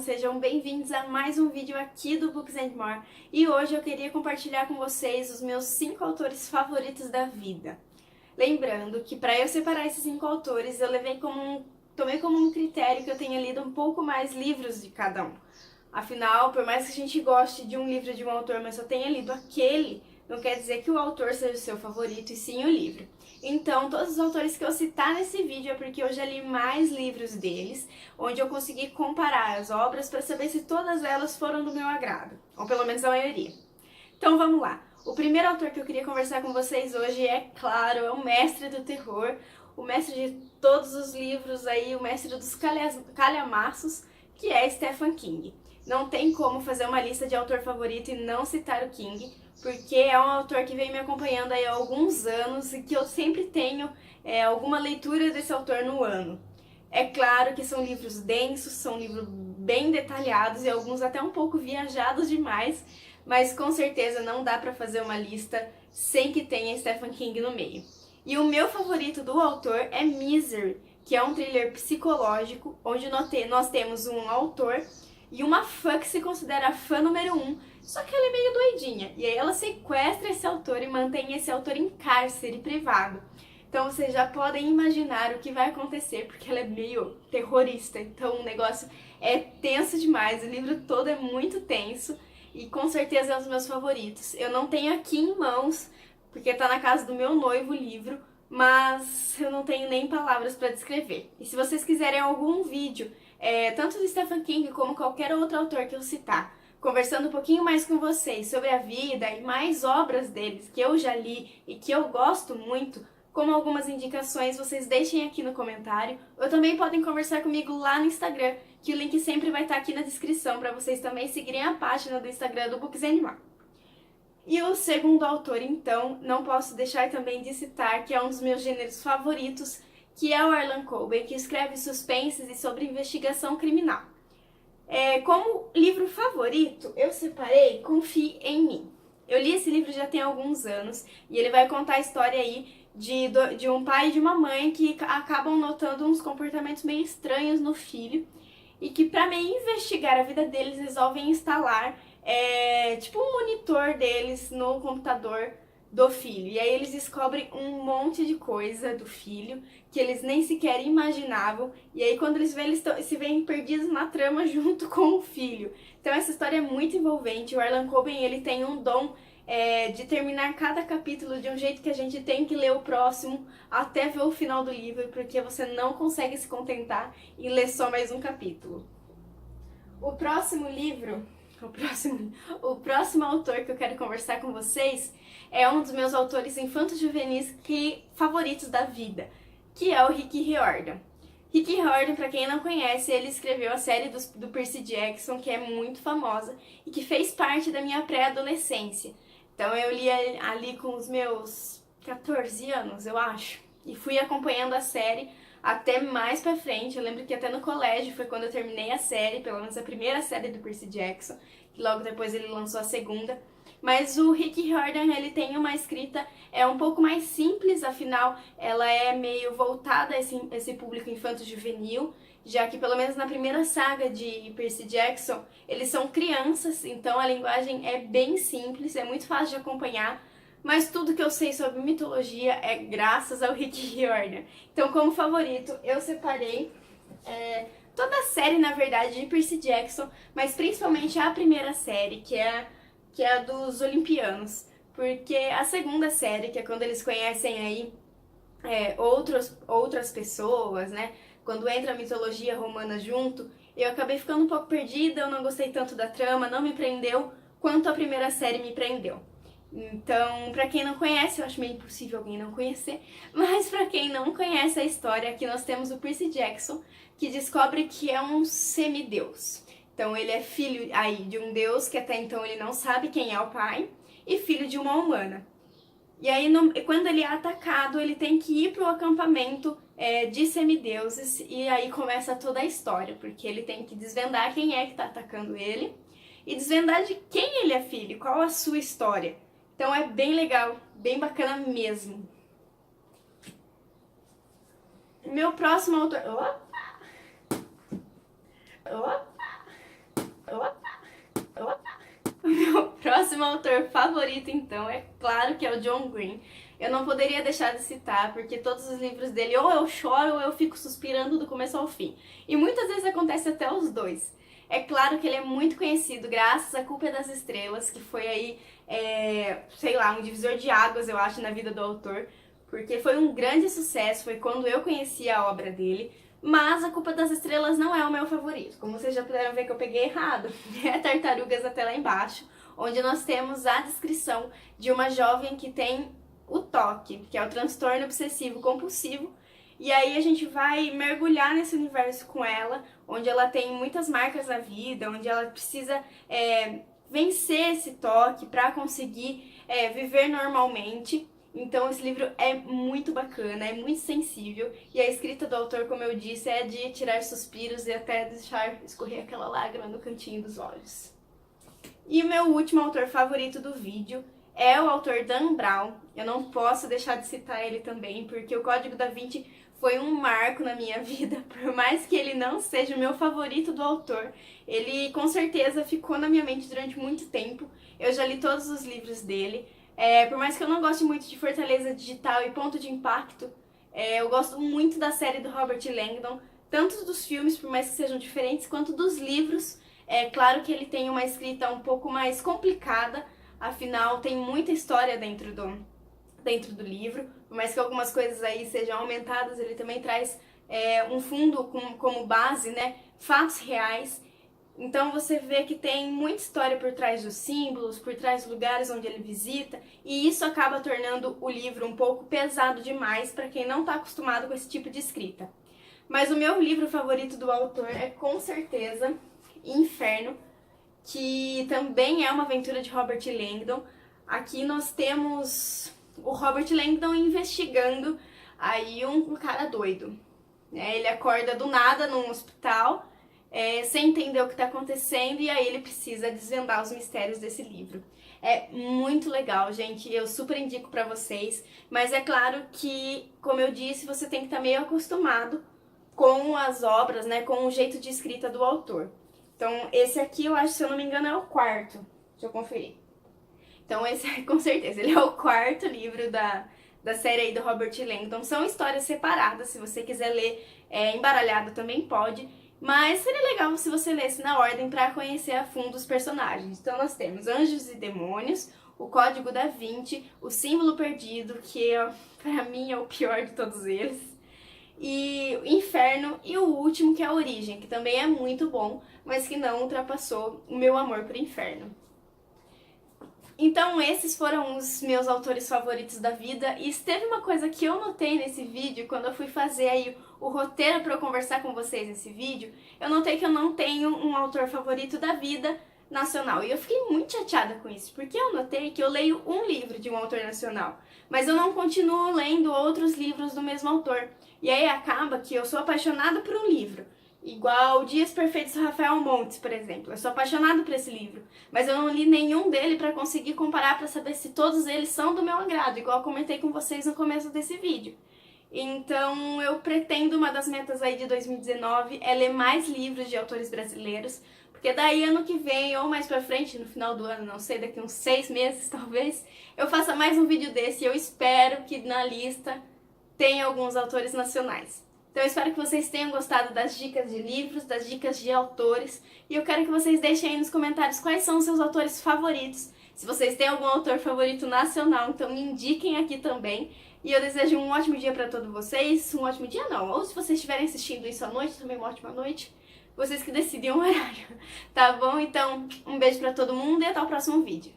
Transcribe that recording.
Sejam bem-vindos a mais um vídeo aqui do Books and More. E hoje eu queria compartilhar com vocês os meus 5 autores favoritos da vida. Lembrando que para eu separar esses 5 autores, eu tomei como um critério que eu tenha lido um pouco mais livros de cada um. Afinal, por mais que a gente goste de um livro de um autor, mas só tenha lido aquele, não quer dizer que o autor seja o seu favorito, e sim o livro. Então, todos os autores que eu citar nesse vídeo é porque eu já li mais livros deles, onde eu consegui comparar as obras para saber se todas elas foram do meu agrado, ou pelo menos a maioria. Então vamos lá. O primeiro autor que eu queria conversar com vocês hoje é, claro, é o mestre do terror, o mestre de todos os livros aí, o mestre dos calhamaços, que é Stephen King. Não tem como fazer uma lista de autor favorito e não citar o King, porque é um autor que vem me acompanhando aí há alguns anos e que eu sempre tenho alguma leitura desse autor no ano. É claro que são livros densos, são livros bem detalhados e alguns até um pouco viajados demais, mas com certeza não dá para fazer uma lista sem que tenha Stephen King no meio. E o meu favorito do autor é Misery, que é um thriller psicológico, onde nós temos um autor e uma fã que se considera a fã número 1, só que ela é meio doidinha. E aí ela sequestra esse autor e mantém esse autor em cárcere privado. Então vocês já podem imaginar o que vai acontecer, porque ela é meio terrorista. Então o negócio é tenso demais, o livro todo é muito tenso e com certeza é um dos meus favoritos. Eu não tenho aqui em mãos, porque tá na casa do meu noivo o livro, mas eu não tenho nem palavras para descrever. E se vocês quiserem algum vídeo, tanto do Stephen King como qualquer outro autor que eu citar, conversando um pouquinho mais com vocês sobre a vida e mais obras deles que eu já li e que eu gosto muito, como algumas indicações, vocês deixem aqui no comentário. Ou também podem conversar comigo lá no Instagram, que o link sempre vai estar aqui na descrição para vocês também seguirem a página do Instagram do Books and More. E o segundo autor, então, não posso deixar também de citar, que é um dos meus gêneros favoritos, que é o Harlan Coben, que escreve suspenses e sobre investigação criminal. Como livro favorito, eu separei Confie em Mim. Eu li esse livro já tem alguns anos e ele vai contar a história aí de um pai e de uma mãe que acabam notando uns comportamentos meio estranhos no filho e que, para meio investigar a vida deles, resolvem instalar tipo um monitor deles no computador do filho. E aí eles descobrem um monte de coisa do filho que eles nem sequer imaginavam. E aí quando eles se veem perdidos na trama junto com o filho. Então essa história é muito envolvente. O Harlan Coben, ele tem um dom de terminar cada capítulo de um jeito que a gente tem que ler o próximo até ver o final do livro, porque você não consegue se contentar em ler só mais um capítulo. O próximo autor que eu quero conversar com vocês é um dos meus autores infanto-juvenis favoritos da vida, que é o Rick Riordan. Rick Riordan, para quem não conhece, ele escreveu a série do Percy Jackson, que é muito famosa e que fez parte da minha pré-adolescência. Então eu li ali com os meus 14 anos, eu acho, e fui acompanhando a série até mais pra frente. Eu lembro que até no colégio foi quando eu terminei a série, pelo menos a primeira série do Percy Jackson, que logo depois ele lançou a segunda. Mas o Rick Riordan, ele tem uma escrita um pouco mais simples, afinal ela é meio voltada a esse público infanto-juvenil, já que pelo menos na primeira saga de Percy Jackson eles são crianças, então a linguagem é bem simples, é muito fácil de acompanhar. Mas tudo que eu sei sobre mitologia é graças ao Rick Riordan. Então, como favorito, eu separei toda a série, na verdade, de Percy Jackson, mas principalmente a primeira série, que é a dos Olimpianos. Porque a segunda série, que é quando eles conhecem aí outras pessoas, né? Quando entra a mitologia romana junto, eu acabei ficando um pouco perdida, eu não gostei tanto da trama, não me prendeu quanto a primeira série me prendeu. Então, pra quem não conhece, eu acho meio impossível alguém não conhecer, mas pra quem não conhece a história, aqui nós temos o Percy Jackson, que descobre que é um semideus. Então, ele é filho aí de um deus que até então ele não sabe quem é o pai, e filho de uma humana. E aí, quando ele é atacado, ele tem que ir pro acampamento de semideuses, e aí começa toda a história, porque ele tem que desvendar quem é que tá atacando ele, e desvendar de quem ele é filho, qual a sua história. Então é bem legal, bem bacana mesmo. Meu próximo autor... Opa! O meu próximo autor favorito, então, é claro que é o John Green. Eu não poderia deixar de citar, porque todos os livros dele, ou eu choro ou eu fico suspirando do começo ao fim. E muitas vezes acontece até os dois. É claro que ele é muito conhecido graças à Culpa das Estrelas, que foi aí, sei lá, um divisor de águas, eu acho, na vida do autor. Porque foi um grande sucesso, foi quando eu conheci a obra dele. Mas A Culpa das Estrelas não é o meu favorito. Como vocês já puderam ver que eu peguei errado, é Tartarugas Até Lá Embaixo, onde nós temos a descrição de uma jovem que tem o TOC, que é o transtorno obsessivo compulsivo, e aí a gente vai mergulhar nesse universo com ela, onde ela tem muitas marcas na vida, onde ela precisa vencer esse TOC para conseguir viver normalmente. Então esse livro é muito bacana, é muito sensível, e a escrita do autor, como eu disse, é de tirar suspiros e até deixar escorrer aquela lágrima no cantinho dos olhos. E o meu último autor favorito do vídeo é o autor Dan Brown. Eu não posso deixar de citar ele também, porque o Código da Vinci foi um marco na minha vida. Por mais que ele não seja o meu favorito do autor, ele com certeza ficou na minha mente durante muito tempo. Eu já li todos os livros dele. Por mais que eu não goste muito de Fortaleza Digital e Ponto de Impacto, eu gosto muito da série do Robert Langdon, tanto dos filmes, por mais que sejam diferentes, quanto dos livros. É claro que ele tem uma escrita um pouco mais complicada, afinal tem muita história dentro do livro, por mais que algumas coisas aí sejam aumentadas, ele também traz um fundo como base, né, fatos reais. Então você vê que tem muita história por trás dos símbolos, por trás dos lugares onde ele visita, e isso acaba tornando o livro um pouco pesado demais para quem não está acostumado com esse tipo de escrita. Mas o meu livro favorito do autor é com certeza Inferno, que também é uma aventura de Robert Langdon. Aqui nós temos o Robert Langdon investigando aí um cara doido. Ele acorda do nada num hospital, sem entender o que está acontecendo, e aí ele precisa desvendar os mistérios desse livro. É muito legal, gente, eu super indico para vocês, mas é claro que, como eu disse, você tem que estar meio acostumado com as obras, né, com o jeito de escrita do autor. Então, esse aqui, eu acho, se eu não me engano, é o quarto. Deixa eu conferir. Então, esse, com certeza, ele é o quarto livro da série aí do Robert Langdon. São histórias separadas, se você quiser ler embaralhado também pode. Mas seria legal se você lesse na ordem para conhecer a fundo os personagens. Então nós temos Anjos e Demônios, o Código da Vinci, o Símbolo Perdido, que para mim é o pior de todos eles, e o Inferno, e o último, que é a Origem, que também é muito bom, mas que não ultrapassou o meu amor por Inferno. Então esses foram os meus autores favoritos da vida, e teve uma coisa que eu notei nesse vídeo, quando eu fui fazer aí o roteiro para eu conversar com vocês nesse vídeo, eu notei que eu não tenho um autor favorito da vida nacional, e eu fiquei muito chateada com isso, porque eu notei que eu leio um livro de um autor nacional, mas eu não continuo lendo outros livros do mesmo autor, e aí acaba que eu sou apaixonada por um livro, igual Dias Perfeitos do Rafael Montes, por exemplo. Eu sou apaixonada por esse livro, mas eu não li nenhum dele para conseguir comparar, para saber se todos eles são do meu agrado, igual eu comentei com vocês no começo desse vídeo. Então eu pretendo, uma das metas aí de 2019 é ler mais livros de autores brasileiros, porque daí ano que vem, ou mais pra frente, no final do ano, não sei, daqui uns 6 meses talvez, eu faça mais um vídeo desse, e eu espero que na lista tenha alguns autores nacionais. Então eu espero que vocês tenham gostado das dicas de livros, das dicas de autores, e eu quero que vocês deixem aí nos comentários quais são os seus autores favoritos. Se vocês têm algum autor favorito nacional, então me indiquem aqui também. E eu desejo um ótimo dia para todos vocês. Um ótimo dia não, ou se vocês estiverem assistindo isso à noite, também uma ótima noite. Vocês que decidem o horário, tá bom? Então, um beijo para todo mundo e até o próximo vídeo.